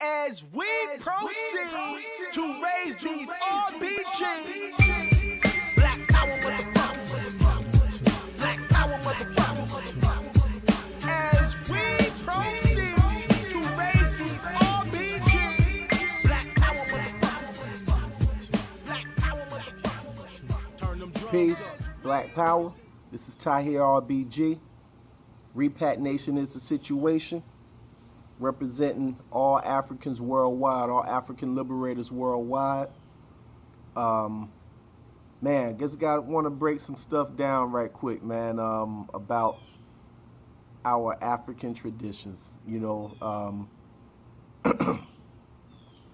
As we proceed to raise these RBGs, Black Power motherfuckers, Black Power motherfuckers. As we proceed to raise these RBGs, Black Power motherfuckers, Black Power motherfuckers. Turn them drums Peace, up. Black Power. This is TAHIR RBG. Repat Nation is the situation. Representing all Africans worldwide, all African liberators worldwide. Man, guess I want to break some stuff down right quick, man, about our African traditions. You know,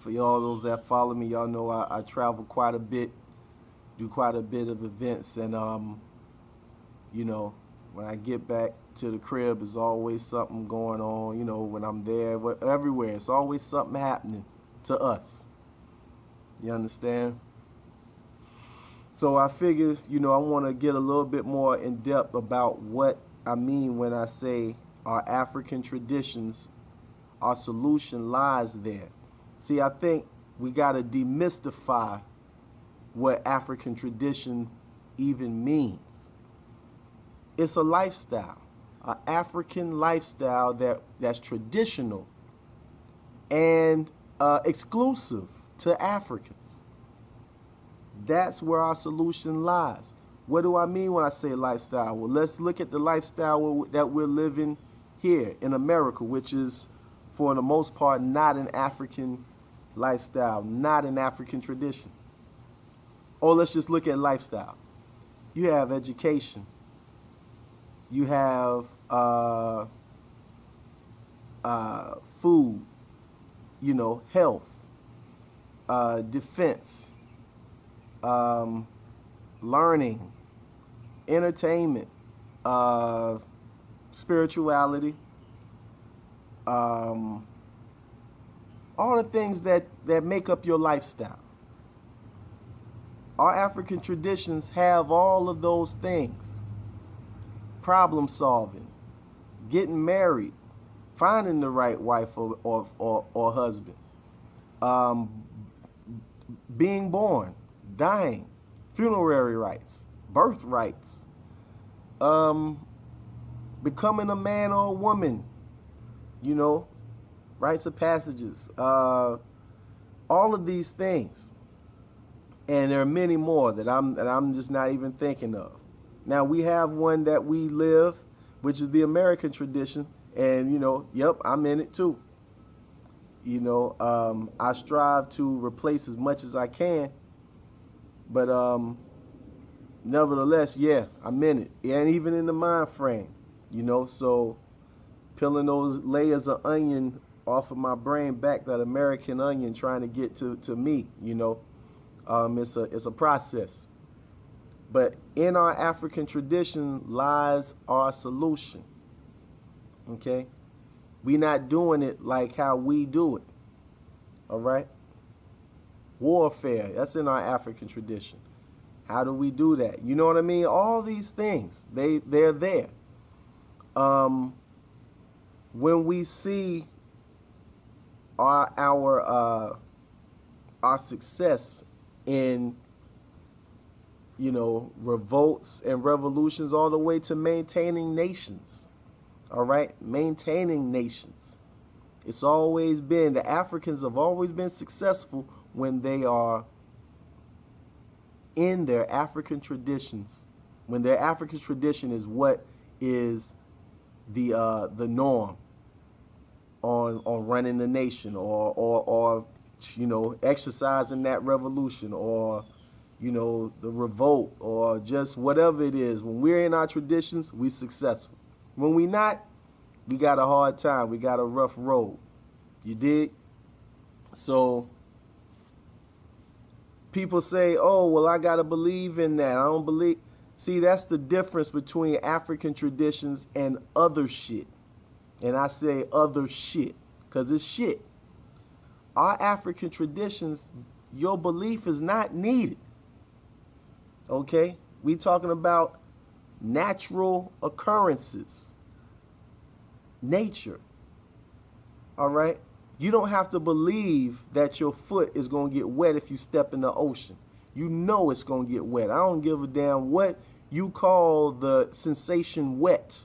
for y'all those that follow me, y'all know I travel quite a bit, do quite a bit of events, and you know, when I get back to the crib, there's always something going on. You know, when I'm there, everywhere, it's always something happening to us. You understand? So I figured, you know, I want to get a little bit more in depth about what I mean when I say our African traditions, our solution lies there. See, I think we got to demystify what African tradition even means. It's a lifestyle, an African lifestyle that's traditional and exclusive to Africans. That's where our solution lies. What do I mean when I say lifestyle? Well, let's look at the lifestyle that we're living here in America, which is, for the most part, not an African lifestyle, not an African tradition. Or let's just look at lifestyle. You have education. You have food, you know, health, defense, learning, entertainment, spirituality, all the things that make up your lifestyle. Our African traditions have all of those things. Problem solving, getting married, finding the right wife or husband, being born, dying, funerary rights, birth rights, becoming a man or a woman, you know, rites of passages, all of these things. And there are many more that I'm just not even thinking of. Now, we have one that we live, which is the American tradition, and, you know, yep, I'm in it too. You know, I strive to replace as much as I can, but nevertheless, yeah, I'm in it, and even in the mind frame, you know, so peeling those layers of onion off of my brain back, that American onion, trying to get to me, you know, it's a process. But in our African tradition lies our solution, okay? We're not doing it like how we do it, all right? Warfare, that's in our African tradition. How do we do that? You know what I mean? All these things, they're there. When we see our success in, you know, revolts and revolutions, all the way to maintaining nations. All right? Maintaining nations. It's always been, the Africans have always been successful when they are in their African traditions. When their African tradition is what is the norm on running the nation, or you know, exercising that revolution, or, you know, the revolt, or just whatever it is. When we're in our traditions, we're successful. When we not, we got a hard time. We got a rough road. You dig? So people say, oh, well, I got to believe in that. I don't believe. See, that's the difference between African traditions and other shit. And I say other shit because it's shit. Our African traditions, your belief is not needed. Okay? We talking about natural occurrences. Nature. All right? You don't have to believe that your foot is going to get wet if you step in the ocean. You know it's going to get wet. I don't give a damn what you call the sensation wet.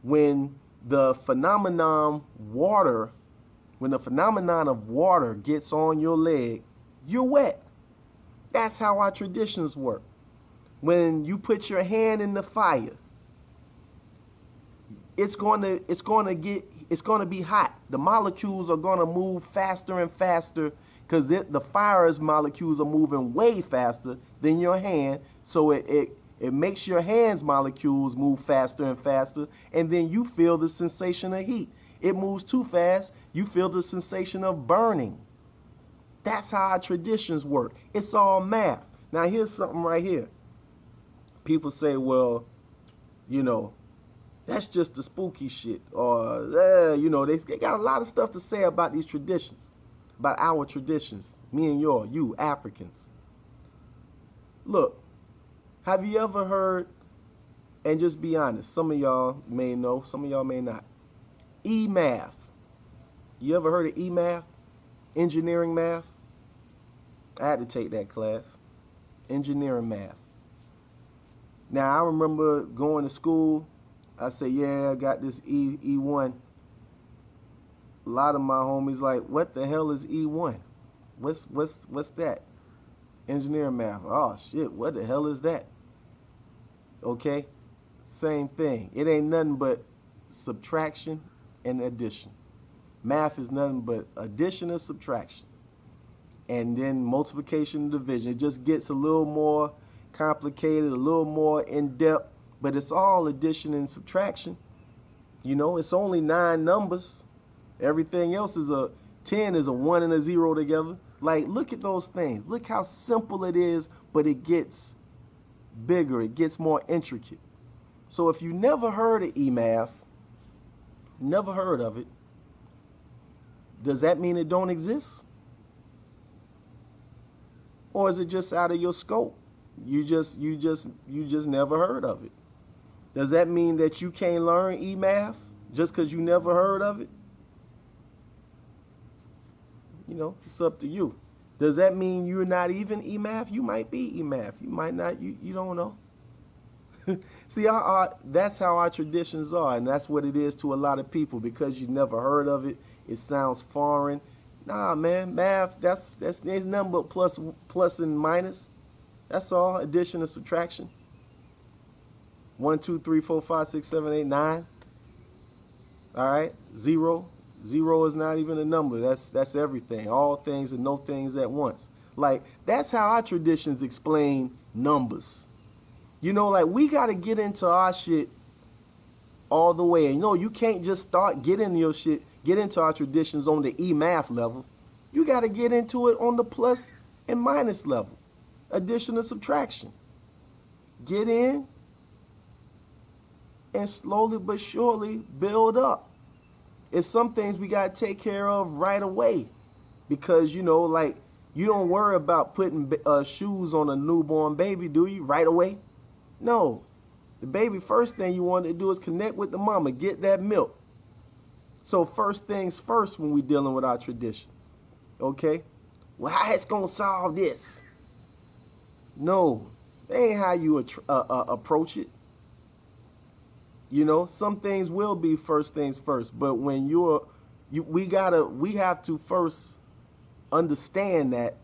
When the phenomenon water, when the phenomenon of water gets on your leg, you're wet. That's how our traditions work. When you put your hand in the fire, it's going to be hot. The molecules are going to move faster and faster because the fire's molecules are moving way faster than your hand. So it makes your hand's molecules move faster and faster, and then you feel the sensation of heat. It moves too fast, you feel the sensation of burning. That's how our traditions work. It's all math. Now here's something right here. People say, well, you know, that's just the spooky shit. Or, you know, they got a lot of stuff to say about these traditions, about our traditions, me and you Africans. Look, have you ever heard, and just be honest, some of y'all may know, some of y'all may not, E-math. You ever heard of E-math? Engineering math? I had to take that class. Engineering math. Now, I remember going to school. I said, yeah, I got this E1. A lot of my homies like, what the hell is E1? What's that? Engineering math. Oh, shit, what the hell is that? Okay? Same thing. It ain't nothing but subtraction and addition. Math is nothing but addition and subtraction. And then multiplication and division. It just gets a little more complicated, a little more in-depth, but it's all addition and subtraction. You know, it's only 9 numbers. Everything else is 10 is a 1 and a 0 together. Like, look at those things. Look how simple it is, but it gets bigger. It gets more intricate. So if you never heard of E-math, never heard of it, does that mean it don't exist? Or is it just out of your scope? You just never heard of it. Does that mean that you can't learn E-math just because you never heard of it? You know, it's up to you. Does that mean you're not even E-math? You might be E-math. You might not. You don't know. See, that's how our traditions are, and that's what it is to a lot of people. Because you never heard of it, it sounds foreign. Nah, man, math, there's nothing but plus and minus. That's all, addition and subtraction. 1, 2, 3, 4, 5, 6, 7, 8, 9. All right, 0. 0 is not even a number. That's everything. All things and no things at once. Like, that's how our traditions explain numbers. You know, like, we got to get into our shit all the way. And you know, you can't just start getting your shit, get into our traditions on the E-math level. You got to get into it on the plus and minus level. Addition and subtraction. Get in and slowly but surely build up. It's some things we got to take care of right away. Because, you know, like, you don't worry about putting shoes on a newborn baby, do you? Right away? No. The baby, first thing you want to do is connect with the mama, get that milk. So first things first when we dealing with our traditions. Okay? Well, how it's going to solve this? No. That ain't how you approach it. You know, some things will be first things first, but when we have to first understand that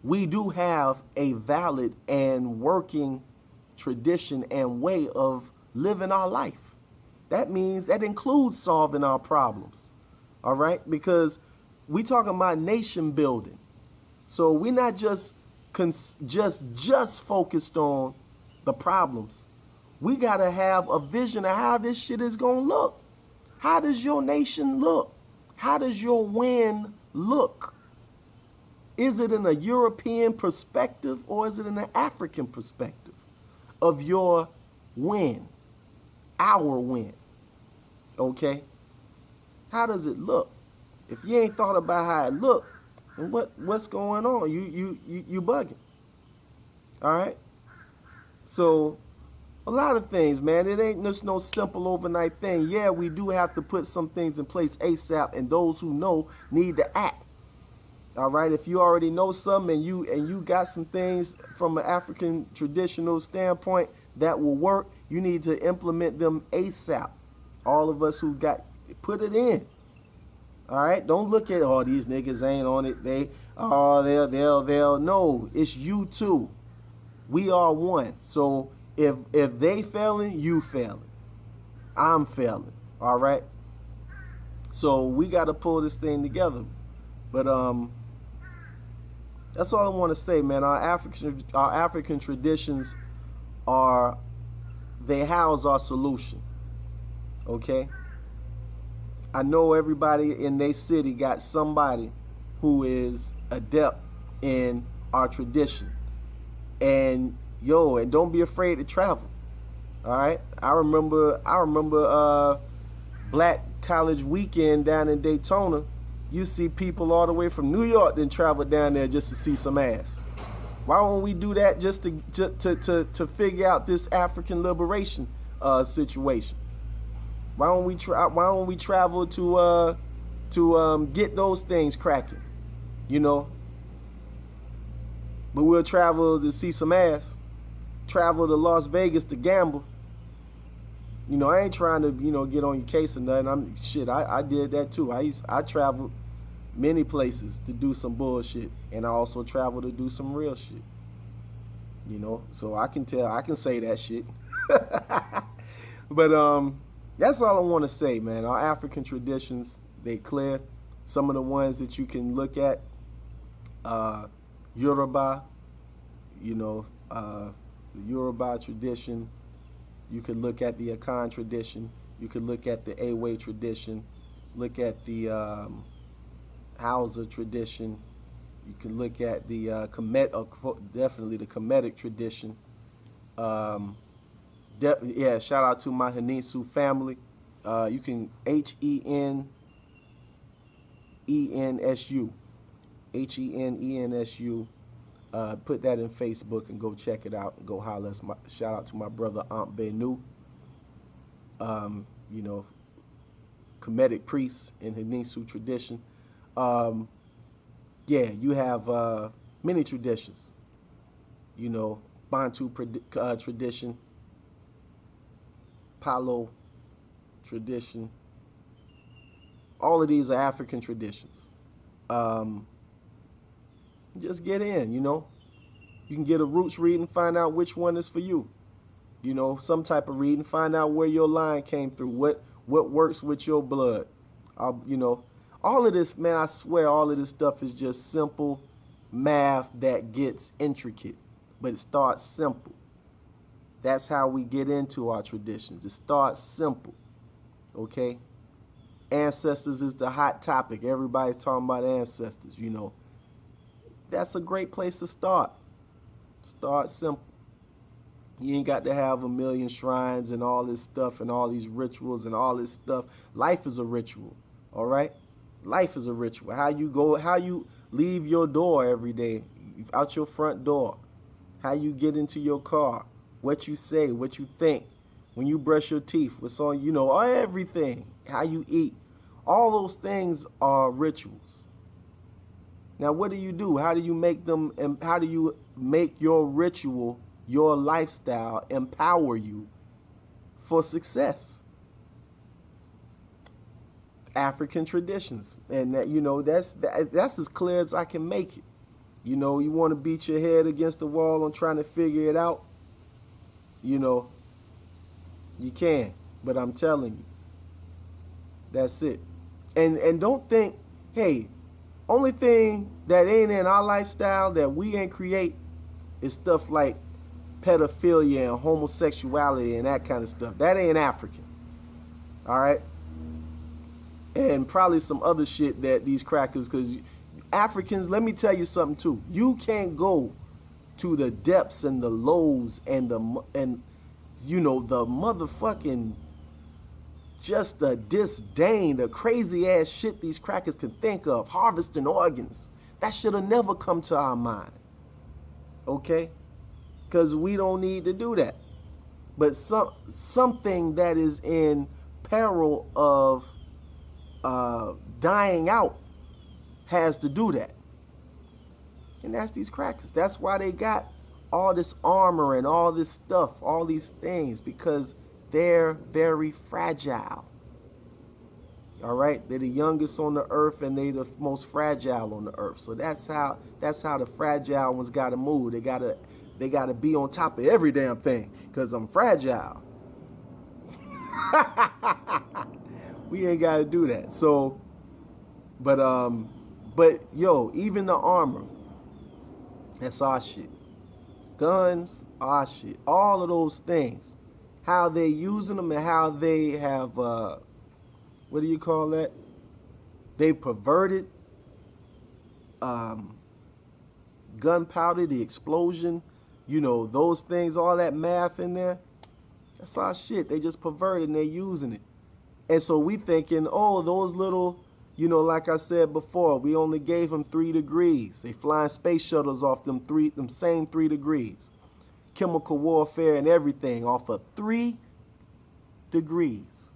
we do have a valid and working tradition and way of living our life. That means that includes solving our problems. All right? Because we talking about nation building. So we're not just focused on the problems. We got to have a vision of how this shit is going to look. How does your nation look? How does your win look? Is it in a European perspective or is it in an African perspective of your win, our win? Okay? How does it look? If you ain't thought about how it look, then what's going on? You bugging. All right? So A lot of things, man. It ain't just no simple overnight thing. Yeah, we do have to put some things in place ASAP, and those who know need to act. All right, if you already know something and you got some things from an African traditional standpoint that will work, you need to implement them ASAP. All of us who got put it in. All right, don't look at these niggas ain't on it. They'll no. It's you too. We are one. So if they failing, you failing. I'm failing. All right. So we got to pull this thing together. But that's all I want to say, man. Our African traditions are they house our solution. Okay. I know everybody in their city got somebody who is adept in our tradition. And and don't be afraid to travel. All right. I remember Black College Weekend down in Daytona. You see people all the way from New York then travel down there just to see some ass. Why won't we do that just to figure out this African liberation situation? Why don't we travel to get those things cracking? You know. But we'll travel to see some ass. Travel to Las Vegas to gamble. You know, I ain't trying to, get on your case or nothing. I did that too. I traveled many places to do some bullshit. And I also traveled to do some real shit. So I can say that shit. But that's all I want to say, man. Our African traditions, they clear. Some of the ones that you can look at, Yoruba, the Yoruba tradition. You could look at the Akan tradition. You could look at the Awe tradition. Look at the Hausa tradition. You can look at the definitely the Kemetic tradition. Shout out to my Hanisu family. You can HENENSU. HENENSU. Put that in Facebook and go check it out and go holler. Shout out to my brother Aunt Benu. Kemetic priests in Hanisu tradition. You have many traditions. Bantu tradition. Palo tradition. All of these are African traditions. Just get in, You can get a roots reading, find out which one is for you. Some type of reading, find out where your line came through, what works with your blood. All of this, man, I swear all of this stuff is just simple math that gets intricate, but it starts simple. That's how we get into our traditions. It starts simple, okay? Ancestors is the hot topic. Everybody's talking about ancestors, That's a great place to start. Start simple. You ain't got to have a million shrines and all this stuff and all these rituals and all this stuff. Life is a ritual, all right? Life is a ritual. How you leave your door every day, out your front door. How you get into your car. What you say, what you think. When you brush your teeth, what's on, everything. How you eat. All those things are rituals. Now, what do? How do you make them, and how do you make your ritual, your lifestyle, empower you for success? African traditions. And that's as clear as I can make it. You want to beat your head against the wall on trying to figure it out, you can. But I'm telling you, that's it. And don't think, hey, only thing that ain't in our lifestyle that we ain't create is stuff like pedophilia and homosexuality and that kind of stuff. That ain't African. All right? And probably some other shit that these crackers, because Africans, let me tell you something too. You can't go to the depths and the lows and the motherfucking, just the disdain, the crazy ass shit these crackers can think of, harvesting organs. That should have never come to our mind. Okay? Because we don't need to do that. but something that is in peril of dying out has to do that. And that's these crackers. That's why they got all this armor and all this stuff, all these things, because they're very fragile. All right, they're the youngest on the earth, and they the most fragile on the earth. So that's how the fragile ones got to move. They gotta be on top of every damn thing, cause I'm fragile. We ain't gotta do that. So, but yo, even the armor, that's our shit. Guns, our shit. All of those things, how they using them and how they have what do you call that? They perverted gunpowder, the explosion, those things, all that math in there. That's our shit. They just perverted and they're using it. And so we thinking, oh, those little, like I said before, we only gave them 3 degrees. They flying space shuttles off them same 3 degrees. Chemical warfare and everything off of 3 degrees.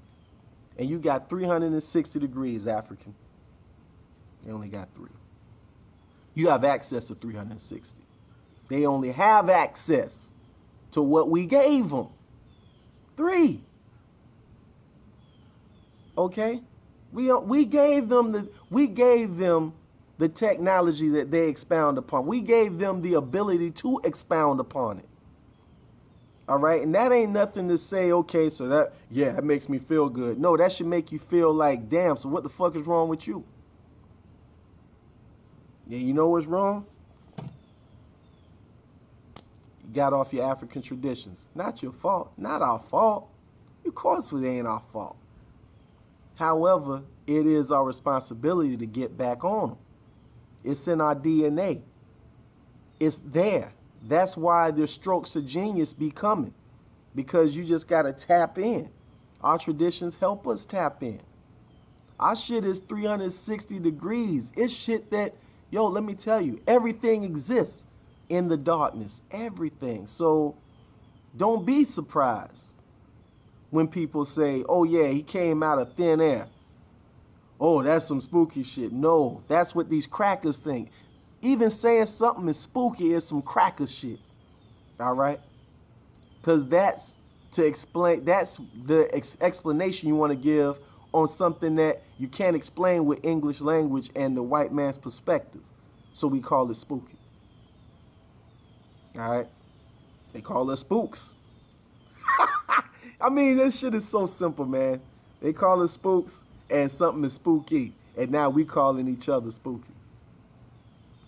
And you got 360 degrees, African. They only got 3. You have access to 360. They only have access to what we gave them. 3. Okay? We gave them the technology that they expound upon. We gave them the ability to expound upon it. All right? And that ain't nothing to say, okay, so that makes me feel good. No, that should make you feel like, damn, so what the fuck is wrong with you? Yeah, you know what's wrong? You got off your African traditions. Not your fault. Not our fault. Of course it ain't our fault. However, it is our responsibility to get back on them. It's in our DNA. It's there. That's why the strokes of genius be coming. Because you just got to tap in. Our traditions help us tap in. Our shit is 360 degrees. It's shit that, let me tell you, everything exists in the darkness. Everything. So don't be surprised when people say, oh yeah, he came out of thin air. Oh, that's some spooky shit. No, that's what these crackers think. Even saying something is spooky is some cracker shit. All right? Because that's the explanation you want to give on something that you can't explain with English language and the white man's perspective. So we call it spooky. All right? They call us spooks. I mean, this shit is so simple, man. They call us spooks and something is spooky. And now we calling each other spooky.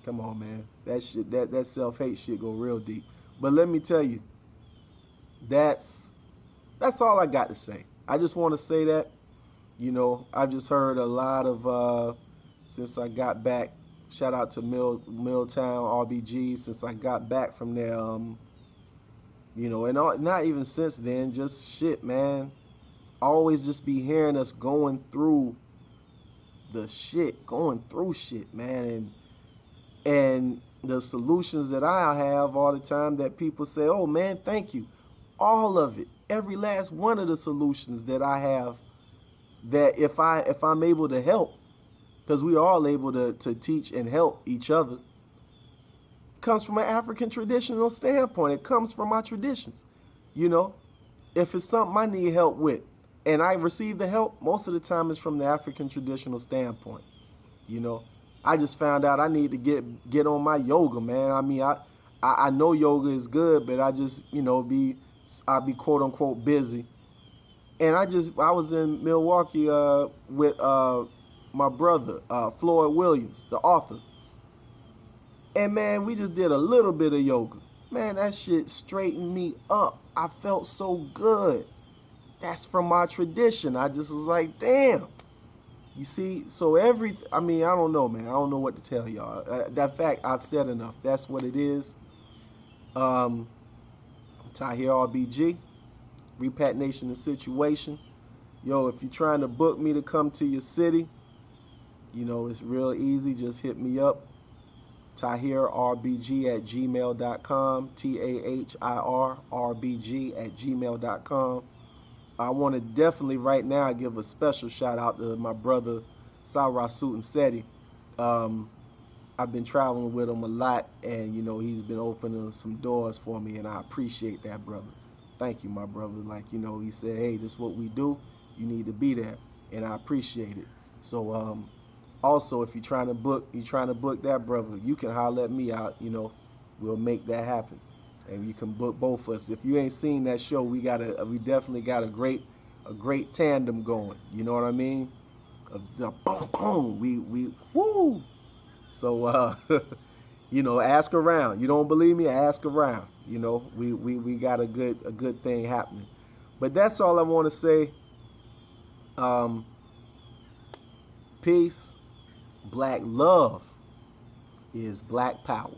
Come on, man. That shit, that self-hate shit go real deep. But let me tell you, that's all I got to say. I just want to say that, I've just heard a lot of, since I got back, shout out to Milltown, RBG, since I got back from there, and not even since then, just shit, man. Always just be hearing us going through shit, man. And the solutions that I have all the time that people say, oh man, thank you. All of it, every last one of the solutions that I have, that if I'm able to help, because we are all able to teach and help each other, comes from an African traditional standpoint. It comes from my traditions. If it's something I need help with and I receive the help, most of the time it's from the African traditional standpoint. I just found out I need to get on my yoga, man. I mean, I know yoga is good, but I just, I'll be quote unquote busy. And I was in Milwaukee with my brother, Floyd Williams, the author. And man, we just did a little bit of yoga. Man, that shit straightened me up. I felt so good. That's from our tradition. I just was like, damn. You see, so I don't know, man. I don't know what to tell y'all. That fact, I've said enough. That's what it is. TAHIR RBG, Repat Nation the Situation. Yo, if you're trying to book me to come to your city, it's real easy. Just hit me up. TAHIRRBG@gmail.com, TAHIRRBG@gmail.com. I want to definitely right now give a special shout out to my brother Sarasut and Seti. I've been traveling with him a lot, and you know he's been opening some doors for me, and I appreciate that, brother. Thank you, my brother. Like, you know, he said, hey, this is what we do. You need to be there, and I appreciate it. So also, if you're trying to book that, brother, you can holler at me out. You know, we'll make that happen, and you can book both of us. If you ain't seen that show, we definitely got a great tandem going. You know what I mean? Boom, boom. We woo. So you know, ask around. You don't believe me? Ask around. You know, we got a good thing happening. But that's all I want to say. Peace. Black love is black power.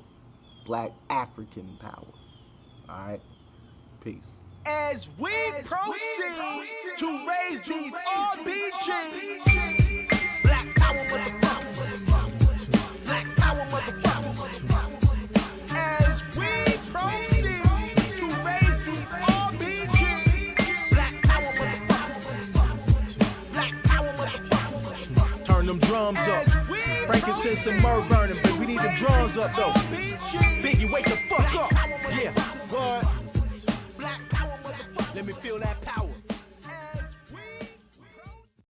Black African power. All right? Peace. As we proceed to raise these RBGs, black power motherfuckers, black power motherfuckers. As we proceed to raise these RBGs, black power motherfuckers, black power motherfuckers. Turn them drums up. Frankincense and myrrh burning, but we need the drums up though. Biggie, wake the fuck up.